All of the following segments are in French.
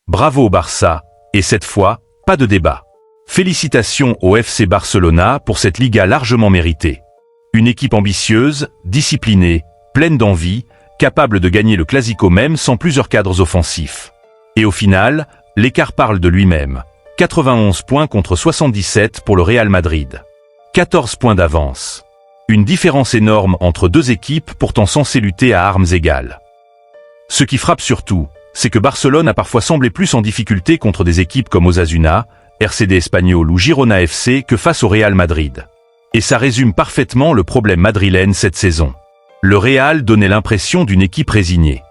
Bravo au Barça, et cette fois, pas de débat. Félicitations au FC Barcelona pour cette Liga largement méritée. Une équipe ambitieuse, disciplinée, pleine d'envie, capable de gagner le Clasico même sans plusieurs cadres offensifs. Et au final, l'écart parle de lui-même. 91 points contre 77 pour le Real Madrid. 14 points d'avance. Une différence énorme entre deux équipes pourtant censées lutter à armes égales. Ce qui frappe surtout, c'est que Barcelone a parfois semblé plus en difficulté contre des équipes comme Osasuna, RCD Espagnol ou Girona FC que face au Real Madrid. Et ça résume parfaitement le problème madrilène cette saison. Le Real donnait l'impression d'une équipe résignée.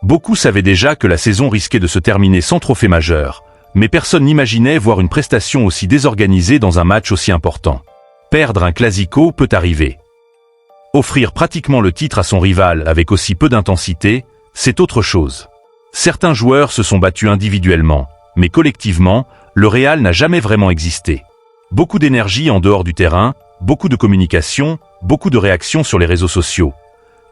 Beaucoup savaient déjà que la saison risquait de se terminer sans trophée majeur, mais personne n'imaginait voir une prestation aussi désorganisée dans un match aussi important. Perdre un Clasico peut arriver. Offrir pratiquement le titre à son rival avec aussi peu d'intensité, c'est autre chose. Certains joueurs se sont battus individuellement, mais collectivement, le Real n'a jamais vraiment existé. Beaucoup d'énergie en dehors du terrain, beaucoup de communication, beaucoup de réactions sur les réseaux sociaux.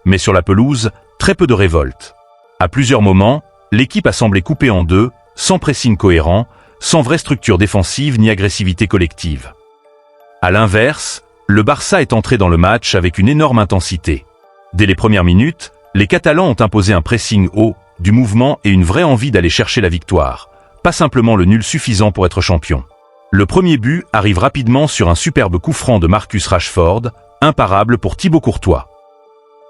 Mais sur la pelouse, très peu de révolte. À plusieurs moments, l'équipe a semblé coupée en deux, sans pressing cohérent, sans vraie structure défensive ni agressivité collective. À l'inverse, le Barça est entré dans le match avec une énorme intensité. Dès les premières minutes, les Catalans ont imposé un pressing haut, du mouvement et une vraie envie d'aller chercher la victoire, pas simplement le nul suffisant pour être champion. Le premier but arrive rapidement sur un superbe coup franc de Marcus Rashford, imparable pour Thibaut Courtois.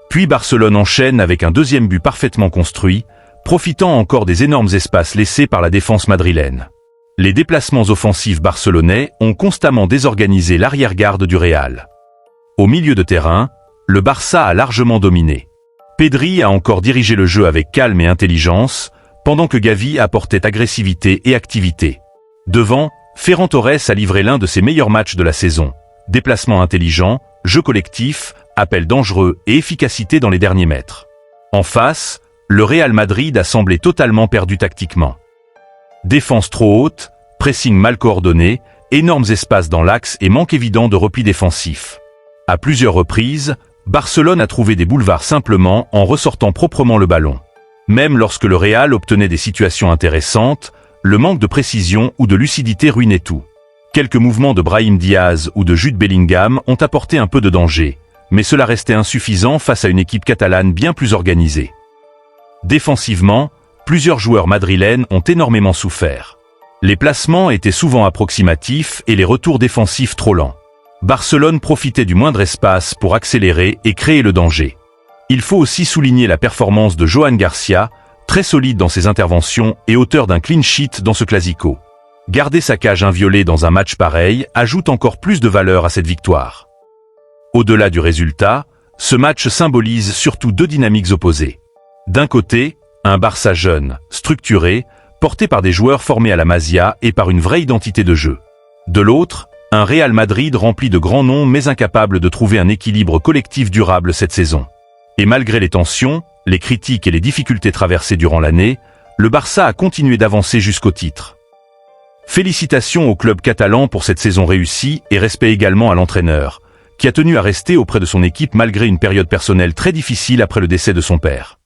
Puis Barcelone enchaîne avec un deuxième but parfaitement construit, profitant encore des énormes espaces laissés par la défense madrilène. Les déplacements offensifs barcelonais ont constamment désorganisé l'arrière-garde du Real. Au milieu de terrain, le Barça a largement dominé. Pedri a encore dirigé le jeu avec calme et intelligence, pendant que Gavi apportait agressivité et activité. Devant, Ferran Torres a livré l'un de ses meilleurs matchs de la saison. Déplacement intelligent, jeu collectif, appel dangereux et efficacité dans les derniers mètres. En face, le Real Madrid a semblé totalement perdu tactiquement. Défense trop haute, pressing mal coordonné, énormes espaces dans l'axe et manque évident de repli défensif. À plusieurs reprises, Barcelone a trouvé des boulevards simplement en ressortant proprement le ballon. Même lorsque le Real obtenait des situations intéressantes, le manque de précision ou de lucidité ruinait tout. Quelques mouvements de Brahim Diaz ou de Jude Bellingham ont apporté un peu de danger, mais cela restait insuffisant face à une équipe catalane bien plus organisée. Défensivement, plusieurs joueurs madrilènes ont énormément souffert. Les placements étaient souvent approximatifs et les retours défensifs trop lents. Barcelone profitait du moindre espace pour accélérer et créer le danger. Il faut aussi souligner la performance de Johan Garcia, très solide dans ses interventions et auteur d'un clean sheet dans ce Clasico. Garder sa cage inviolée dans un match pareil ajoute encore plus de valeur à cette victoire. Au-delà du résultat, ce match symbolise surtout deux dynamiques opposées. D'un côté, un Barça jeune, structuré, porté par des joueurs formés à la Masia et par une vraie identité de jeu. De l'autre, un Real Madrid rempli de grands noms mais incapable de trouver un équilibre collectif durable cette saison. Et malgré les tensions, les critiques et les difficultés traversées durant l'année, le Barça a continué d'avancer jusqu'au titre. Félicitations au club catalan pour cette saison réussie et respect également à l'entraîneur, qui a tenu à rester auprès de son équipe malgré une période personnelle très difficile après le décès de son père.